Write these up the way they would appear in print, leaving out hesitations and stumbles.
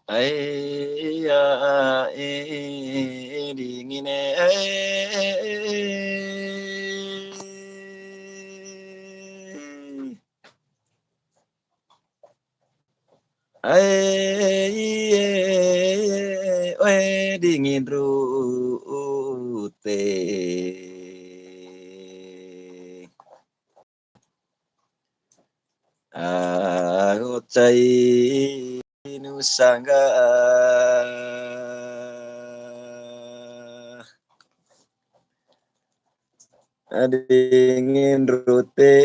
Ai ya dingin dingin rute aku cai nusangga dingin rute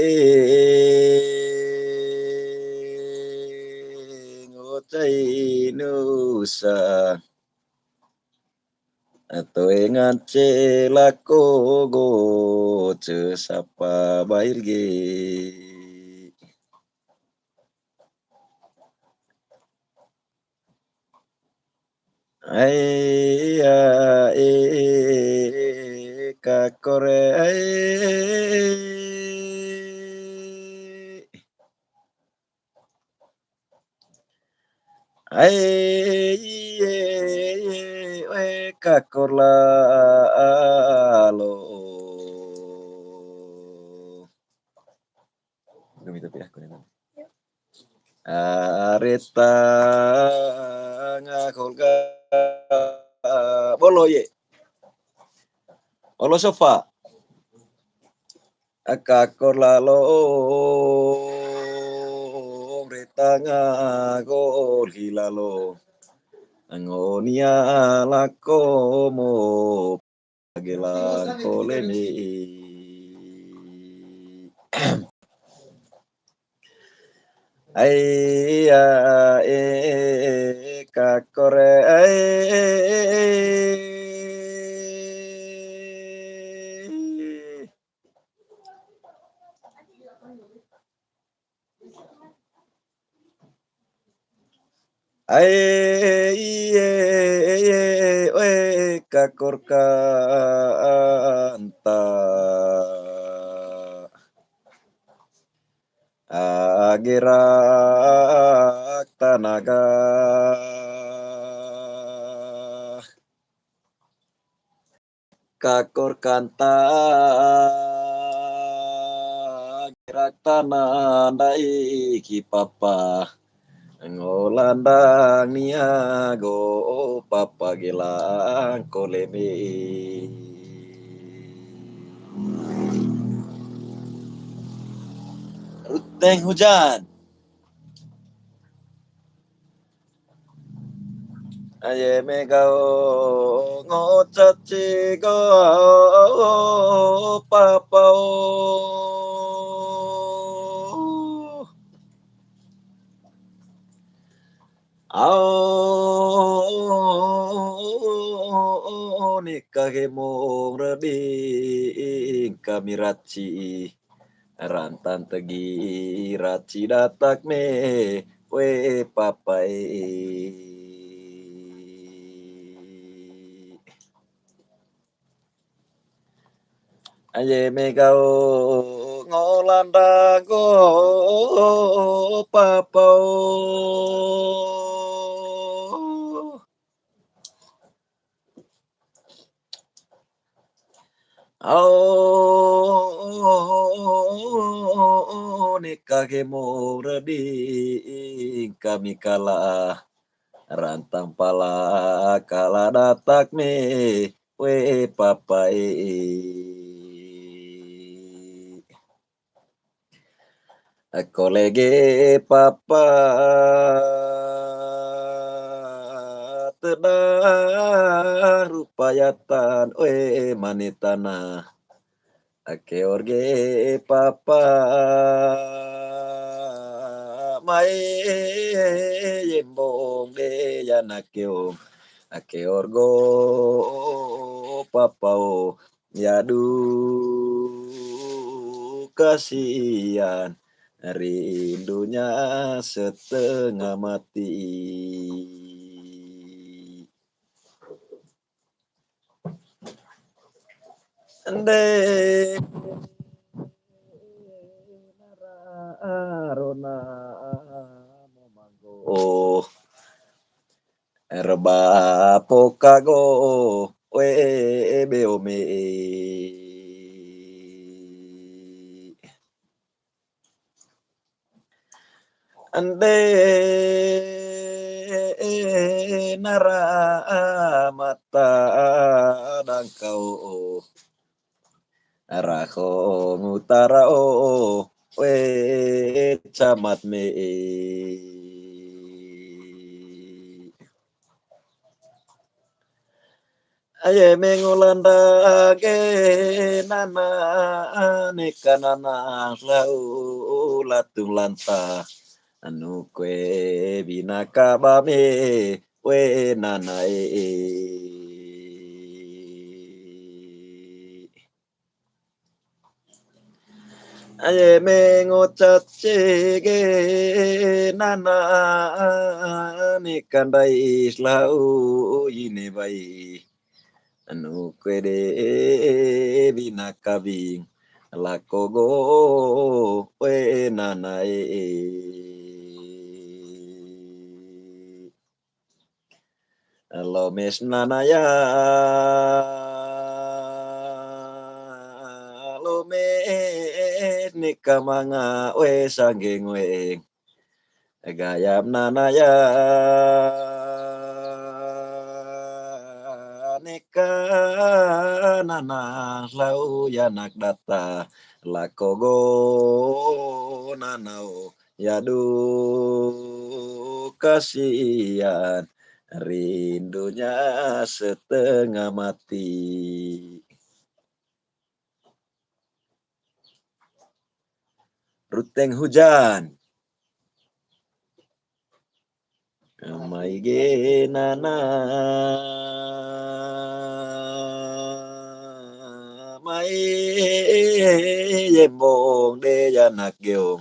ngocai nusa atau ngance lako go sapa bail ge ai ya kakore kakor lo Gumito pindah ko na. Areta ngakol ka bolo ye. Olo sofa. Akakor lalo reta ngakol hilalo. Angonia lako mo pagelang koleni. Ai ya kakore kakor kanta gerak tanaga kakor kanta gerak tanah naiki papa ngolandang niago papa gelang koleme ruteng hujan aye megao ngocaci go papao nikah mo rebing kami raci rantan tegi raci datak me we papai aye megao ngolandago papao nikah mo rebing kami kalah rantang pala kala datak me we papai kolege papa tedang rupayatan we manitana ake orge papa mai yembong de yanakeo ake orgo papao yadu kasihan rindunya setengah mati ande arona momanggo Reba pokago we beome. Ande nara mata dangkau arako ngutara we camat me. Aye mengolanda ge nana nekanana lau latung lanta anu kue binaka bame we nana aye mengocat cege nana nekandai islau ini baik anu kwede binakabing lakogo we nanae lomes nanaya lomes nikamanga we sanggeng we gayam nanaya neka nana lau yanak data lakogo nanau yadu kasihan rindunya setengah mati. Ruteng hujan maige nana mai yembong de yanak geong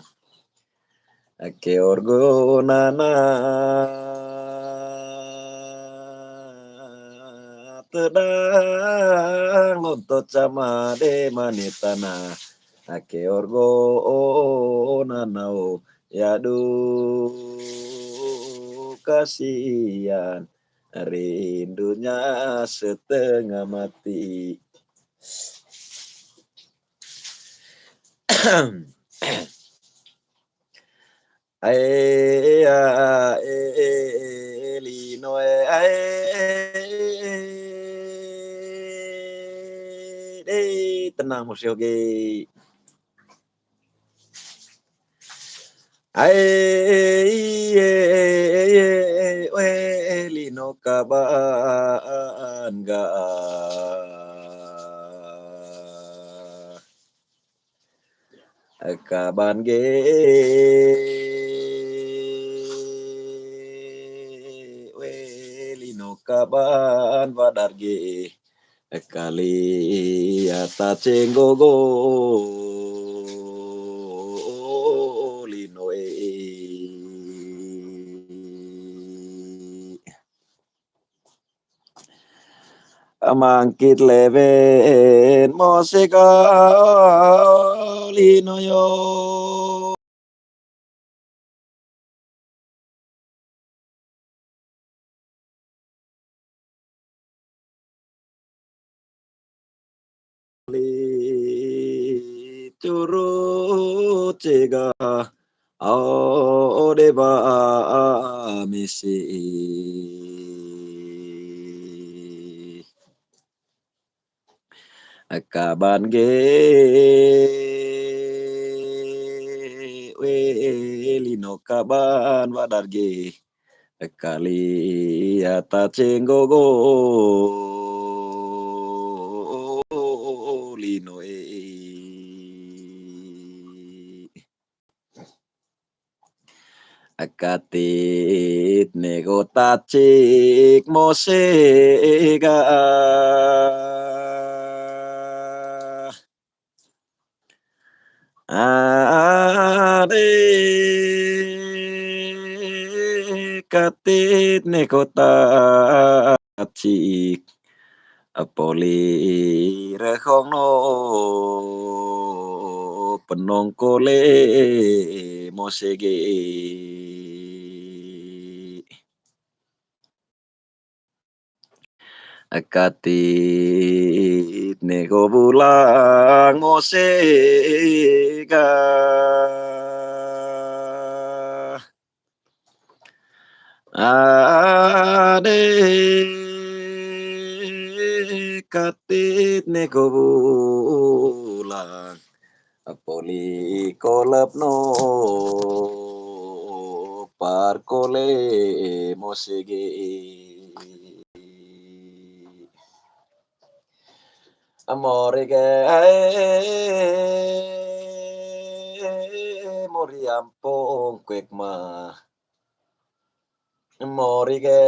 keorgo nana tedang lontot sama de manitana keorgo nanao yadu kasihan rindunya setengah mati. Linoe tenang musio ge lino kaban ga kaban ge lino kaban badar ge kali ata cenggogo lino mangkit leven moseka lino yo turut cega deba misi kaban ge lino kaban badar ge kali ata cenggogo lino akatit negotacik mosega ade katit negotacik poli rehono penongkole mosege Akatit nego bulang mosega ade katit nego bulang apoli kolap no parkole mosege amore che moriampong kwek ma mori che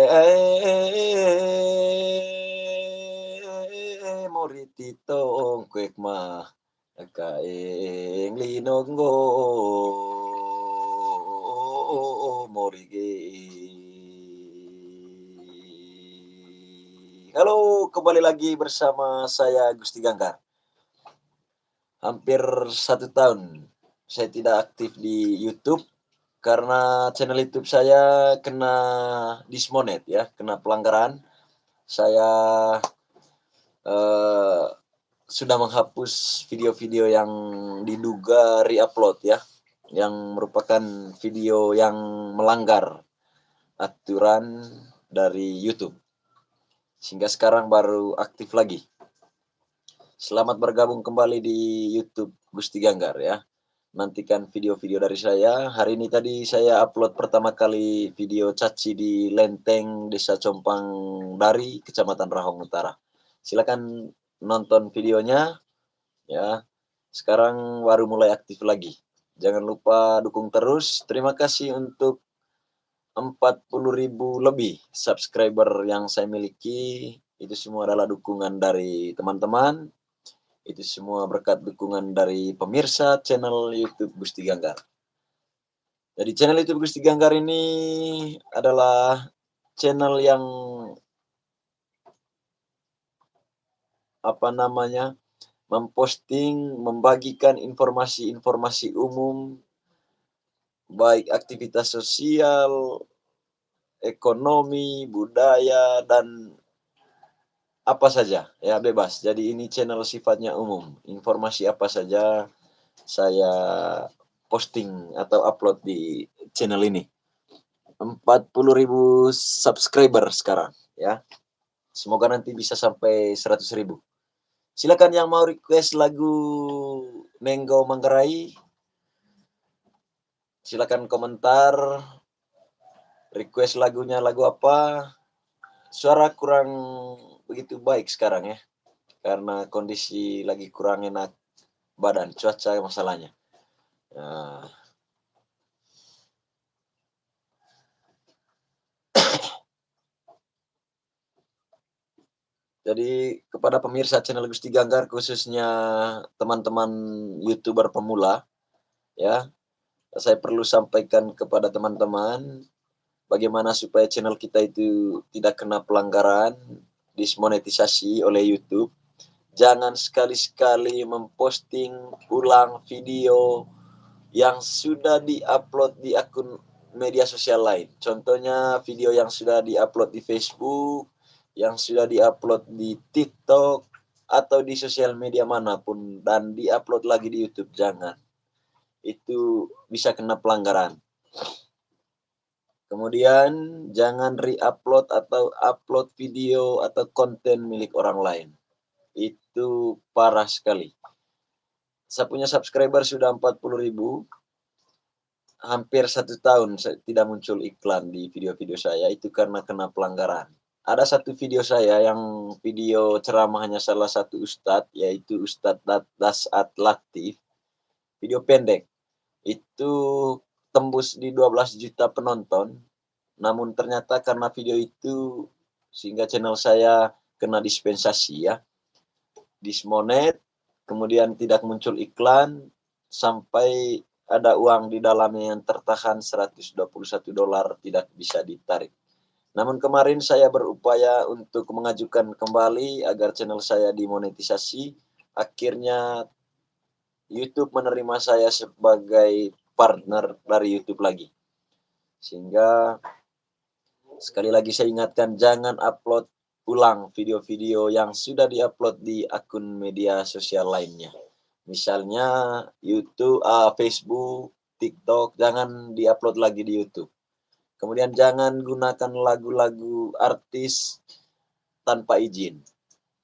morititong kwek ma kaeng linonggo morige. Halo, kembali lagi bersama saya Gusti Ganggar. Hampir 1 tahun saya tidak aktif di YouTube karena channel YouTube saya kena dismonet ya, kena pelanggaran. Saya eh, sudah menghapus video-video yang diduga re-upload ya, yang merupakan video yang melanggar aturan dari YouTube. Sehingga sekarang baru aktif lagi. Selamat bergabung kembali di YouTube Gusti Ganggar ya. Nantikan video-video dari saya. Hari ini tadi saya upload pertama kali video caci di Lenteng, Desa Compang Dari, Kecamatan Rahong Utara. Silakan nonton videonya ya. Sekarang baru mulai aktif lagi. Jangan lupa dukung terus. Terima kasih untuk 40.000 lebih subscriber yang saya miliki. Itu semua adalah dukungan dari teman-teman. Itu semua berkat dukungan dari pemirsa channel YouTube Gusti Ganggar. Jadi channel YouTube Gusti Ganggar ini adalah channel yang memposting, membagikan informasi-informasi umum, baik aktivitas sosial, ekonomi, budaya, dan apa saja ya, bebas. Jadi ini channel sifatnya umum, informasi apa saja saya posting atau upload di channel ini. 40.000 subscriber sekarang ya, semoga nanti bisa sampai 100.000. Silakan yang mau request lagu Nenggo Manggarai, silakan komentar, request lagunya lagu apa. Suara kurang begitu baik sekarang ya, karena kondisi lagi kurang enak badan, cuaca masalahnya. Nah, jadi kepada pemirsa channel Gusti Ganggar, khususnya teman-teman YouTuber pemula ya, saya perlu sampaikan kepada teman-teman bagaimana supaya channel kita itu tidak kena pelanggaran, dismonetisasi oleh YouTube. Jangan sekali-sekali memposting ulang video yang sudah diupload di akun media sosial lain. Contohnya video yang sudah diupload di Facebook, yang sudah diupload di TikTok, atau di sosial media manapun, dan diupload lagi di YouTube. Jangan. Itu bisa kena pelanggaran. Kemudian jangan re-upload atau upload video atau konten milik orang lain. Itu parah sekali. Saya punya subscriber sudah 40.000. Hampir 1 tahun saya tidak muncul iklan di video-video saya, itu karena kena pelanggaran. Ada satu video saya yang video ceramahnya salah satu ustadz, yaitu Ustadz Dasat Latif. Video pendek. Itu tembus di 12 juta penonton. Namun ternyata karena video itu sehingga channel saya kena dispensasi ya. Dismonet, kemudian tidak muncul iklan sampai ada uang di dalamnya yang tertahan $121 tidak bisa ditarik. Namun kemarin saya berupaya untuk mengajukan kembali agar channel saya dimonetisasi. Akhirnya YouTube menerima saya sebagai partner dari YouTube lagi. Sehingga sekali lagi saya ingatkan, jangan upload ulang video-video yang sudah diupload di akun media sosial lainnya. Misalnya YouTube, Facebook, TikTok, jangan diupload lagi di YouTube. Kemudian jangan gunakan lagu-lagu artis tanpa izin.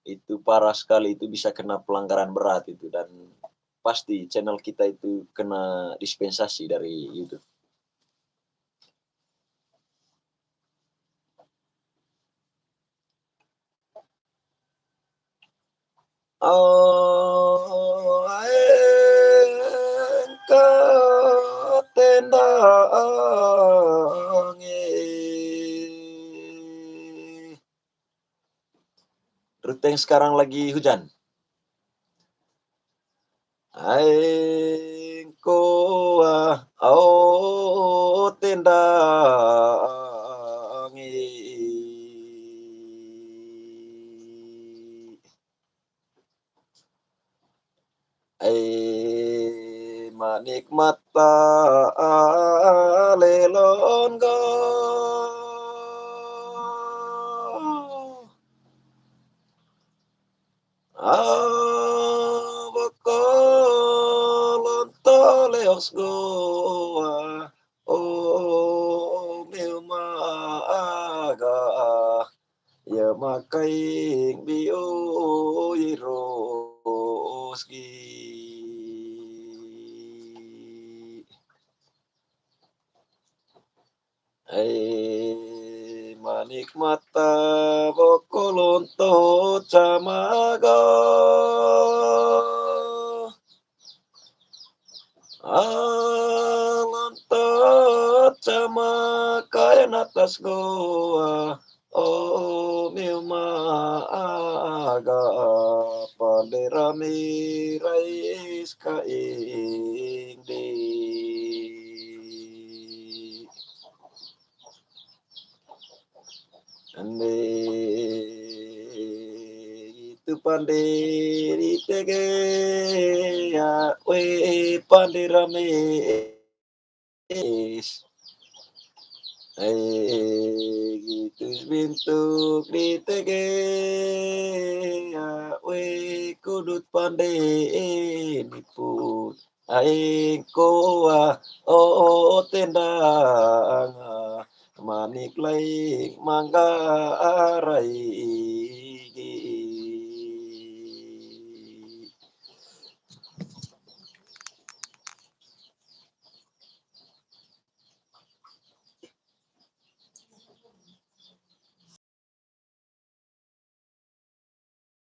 Itu parah sekali, itu bisa kena pelanggaran berat itu, dan pasti channel kita itu kena dispensasi dari YouTube. Oh, engkau tendangi Ruteng sekarang lagi hujan. Engkau tendangi manik mata lelon go bakolon toleos goa meu maaga ya makaing bio iroski. Manik mata bokolonto camaga alonto camakayan atas goa meu maaga panderami rais kaing di ande itu pandiri tege ya we pandirame is gitu bentuk di tege ya we kudut pande nipun aing koa tendang manik laing mangga arai